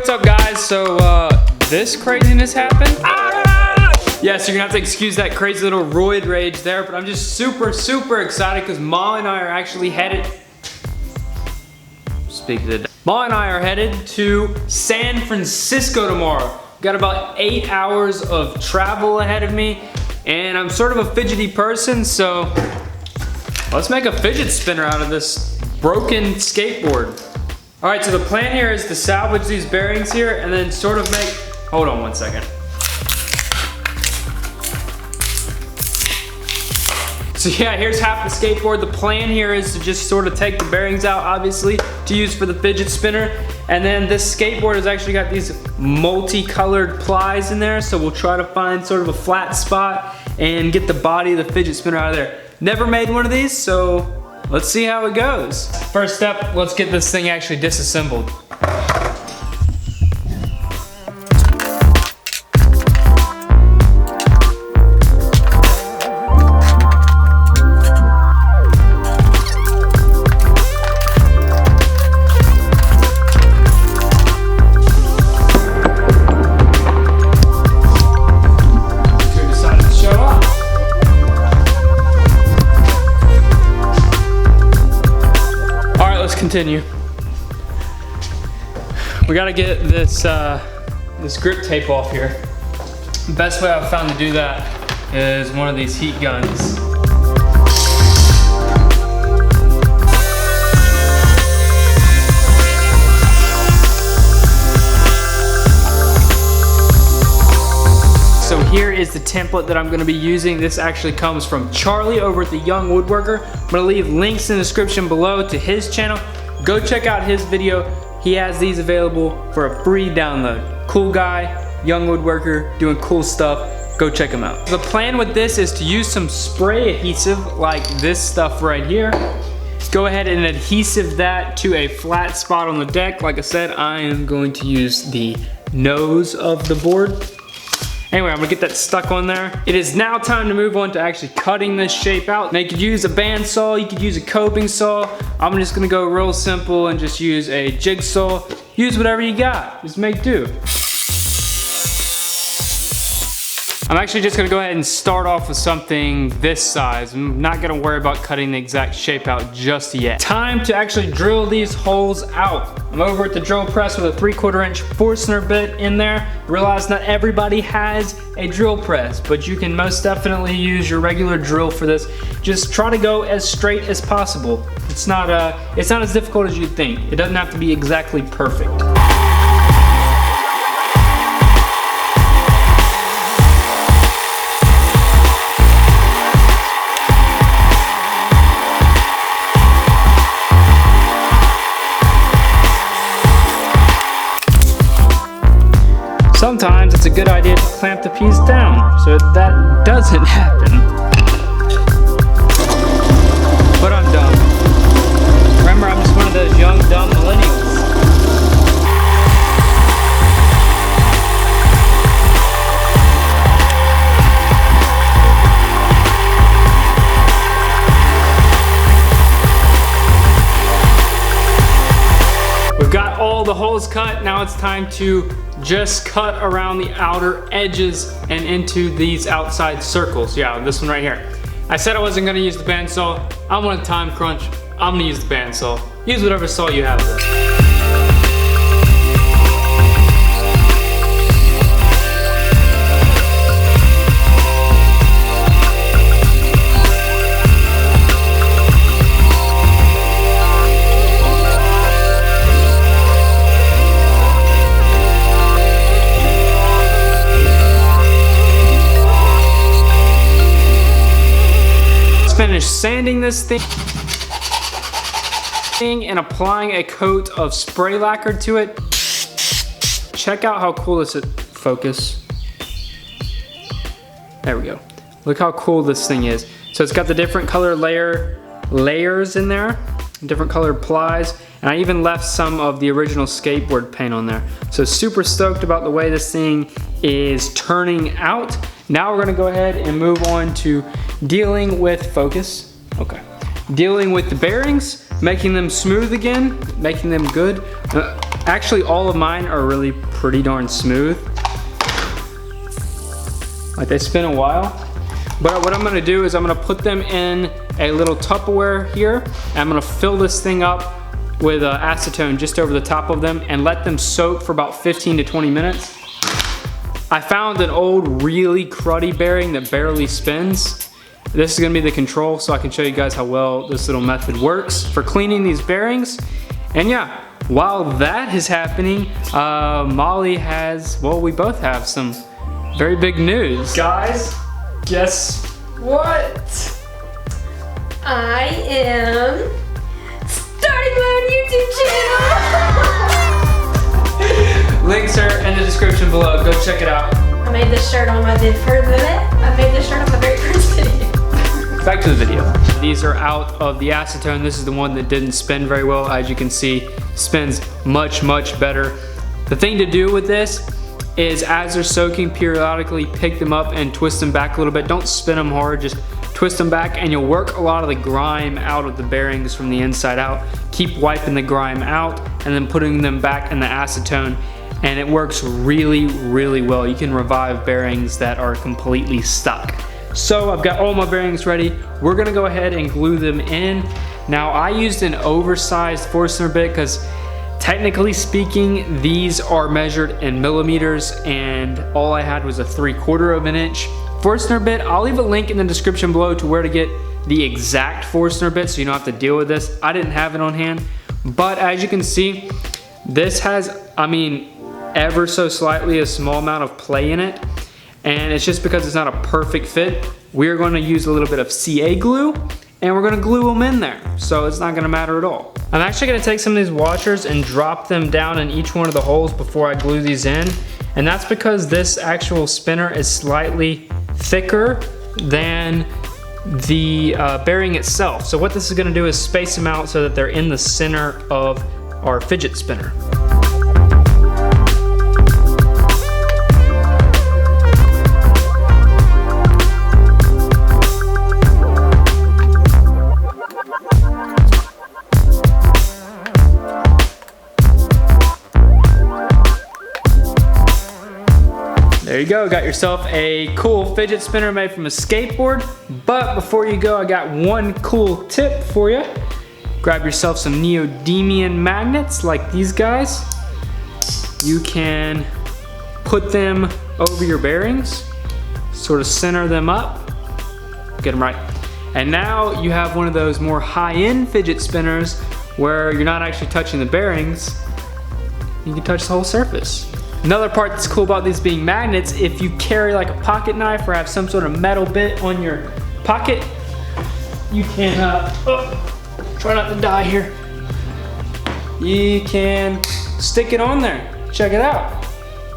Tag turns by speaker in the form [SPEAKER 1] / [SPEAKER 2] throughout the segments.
[SPEAKER 1] what's up guys? So this craziness happened. Yes, you're gonna have to excuse that crazy little roid rage there, but I'm just super excited because Molly and I are actually headed. Molly and I are headed to San Francisco tomorrow. Got about 8 hours of travel ahead of me, and I'm sort of a fidgety person, so let's make a fidget spinner out of this broken skateboard. All right, so the plan here is to salvage these bearings here and then sort of make, hold on one second. So yeah, here's half the skateboard. The plan here is to just sort of take the bearings out, obviously, to use for the fidget spinner. And then this skateboard has actually got these multicolored plies in there, so we'll try to find sort of a flat spot and get the body of the fidget spinner out of there. Never made one of these, so let's see how it goes. First step, let's get this thing actually disassembled. Continue. We gotta get this this grip tape off here. The best way I've found to do that is one of these heat guns. So here is the template that I'm gonna be using. This actually comes from Charlie over at the Young Woodworker. I'm gonna leave links in the description below to his channel. Go check out his video. He has these available for a free download. Cool guy, young woodworker, doing cool stuff. Go check him out. The plan with this is to use some spray adhesive like this stuff right here. Go ahead and adhesive that to a flat spot on the deck. Like I said, I am going to use the nose of the board. Anyway, I'm gonna get that stuck on there. It is now time to move on to actually cutting this shape out. Now you could use a bandsaw, you could use a coping saw. I'm just gonna go real simple and just use a jigsaw. Use whatever you got, just make do. I'm actually just gonna go ahead and start off with something this size. I'm not gonna worry about cutting the exact shape out just yet. Time to actually drill these holes out. I'm over at the drill press with a 3/4 inch Forstner bit in there. Realize not everybody has a drill press, but you can most definitely use your regular drill for this. Just try to go as straight as possible. It's not as difficult as you'd think. It doesn't have to be exactly perfect. Sometimes it's a good idea to clamp the piece down so that doesn't happen. But I'm dumb. Remember, I'm just one of those young, dumb millennials. We've got all the holes cut. Now it's time to just cut around the outer edges and into these outside circles. Yeah, this one right here. I said I wasn't gonna use the bandsaw. I'm on a time crunch. I'm gonna use the bandsaw. Use whatever saw you have there. Finish sanding this thing and applying a coat of spray lacquer to it. Check out how cool this is. Focus. There we go. Look how cool this thing is. So it's got the different color layers in there, different colored plies, and I even left some of the original skateboard paint on there. So super stoked about the way this thing is turning out. Now we're gonna go ahead and move on to dealing with, focus, okay. Dealing with the bearings, making them smooth again, making them good. Actually, all of mine are really pretty darn smooth. Like they spin a while. But what I'm gonna do is I'm gonna put them in a little Tupperware here. And I'm gonna fill this thing up with acetone just over the top of them and let them soak for about 15 to 20 minutes. I found an old really cruddy bearing that barely spins. This is gonna be the control, so I can show you guys how well this little method works for cleaning these bearings. And yeah, while that is happening, Molly has, well, we both have some very big news. Guys, guess what?
[SPEAKER 2] I am starting my own YouTube channel.
[SPEAKER 1] Links are in the description below. Go check it out.
[SPEAKER 2] I made this shirt on my very first video.
[SPEAKER 1] Back to the video. These are out of the acetone. This is the one that didn't spin very well. As you can see, spins much, much better. The thing to do with this is as they're soaking, periodically pick them up and twist them back a little bit. Don't spin them hard, just twist them back and you'll work a lot of the grime out of the bearings from the inside out. Keep wiping the grime out and then putting them back in the acetone, and it works really, really well. You can revive bearings that are completely stuck. So I've got all my bearings ready. We're gonna go ahead and glue them in. Now I used an oversized Forstner bit because technically speaking, these are measured in millimeters and all I had was a 3/4 of an inch Forstner bit. I'll leave a link in the description below to where to get the exact Forstner bit so you don't have to deal with this. I didn't have it on hand, but as you can see, this has, I mean, ever so slightly a small amount of play in it. And it's just because it's not a perfect fit. We're gonna use a little bit of CA glue and we're gonna glue them in there. So it's not gonna matter at all. I'm actually gonna take some of these washers and drop them down in each one of the holes before I glue these in. And that's because this actual spinner is slightly thicker than the bearing itself. So what this is gonna do is space them out so that they're in the center of our fidget spinner. There you go, got yourself a cool fidget spinner made from a skateboard. But before you go, I got one cool tip for you. Grab yourself some Neodymium Magnets like these guys. You can put them over your bearings, sort of center them up, get them right. And now you have one of those more high-end fidget spinners where you're not actually touching the bearings, you can touch the whole surface. Another part that's cool about these being magnets, if you carry like a pocket knife or have some sort of metal bit on your pocket, you can, try not to die here. You can stick it on there. Check it out.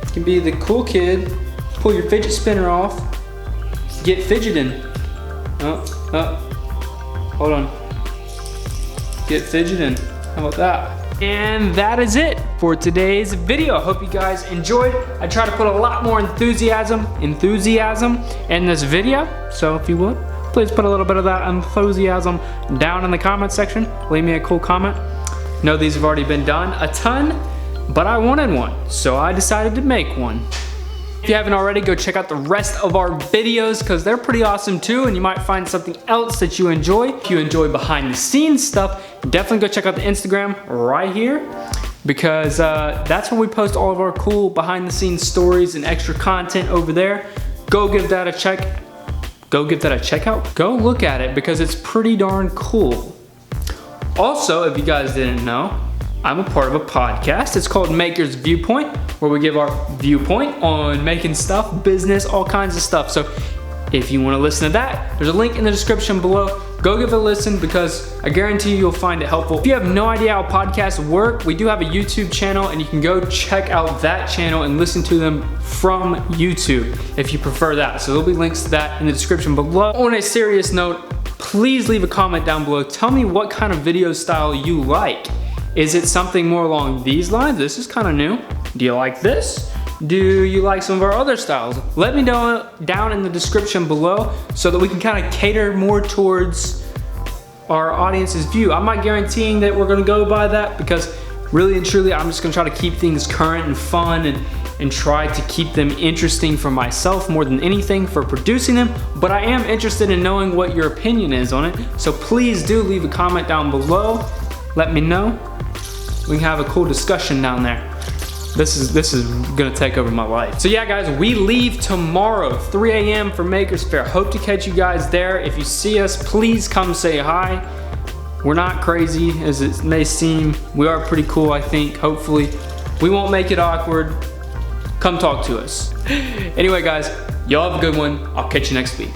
[SPEAKER 1] You can be the cool kid, pull your fidget spinner off, get fidgeting. Hold on. Get fidgeting. How about that? And that is it for today's video. I hope you guys enjoyed. I try to put a lot more enthusiasm in this video. So if you would, please put a little bit of that enthusiasm down in the comment section. Leave me a cool comment. I know these have already been done a ton, but I wanted one, so I decided to make one. If you haven't already, go check out the rest of our videos because they're pretty awesome too, and you might find something else that you enjoy. If you enjoy behind the scenes stuff, definitely go check out the Instagram right here because that's where we post all of our cool behind the scenes stories and extra content over there. Go give that a check. Go give that a check out. Go look at it because it's pretty darn cool. Also, if you guys didn't know, I'm a part of a podcast. It's called Maker's Viewpoint, where we give our viewpoint on making stuff, business, all kinds of stuff. So if you want to listen to that, there's a link in the description below. Go give it a listen because I guarantee you'll find it helpful. If you have no idea how podcasts work, we do have a YouTube channel and you can go check out that channel and listen to them from YouTube if you prefer that. So there'll be links to that in the description below. On a serious note, please leave a comment down below. Tell me what kind of video style you like. Is it something more along these lines? This is kind of new. Do you like this? Do you like some of our other styles? Let me know down in the description below so that we can kind of cater more towards our audience's view. I'm not guaranteeing that we're gonna go by that because really and truly, I'm just gonna try to keep things current and fun and try to keep them interesting for myself more than anything for producing them. But I am interested in knowing what your opinion is on it. So please do leave a comment down below. Let me know. We can have a cool discussion down there. This is gonna take over my life. So yeah, guys, we leave tomorrow, 3 a.m. for Makers Fair. Hope to catch you guys there. If you see us, please come say hi. We're not crazy as it may seem. We are pretty cool, I think, hopefully. We won't make it awkward. Come talk to us. Anyway, guys, y'all have a good one. I'll catch you next week.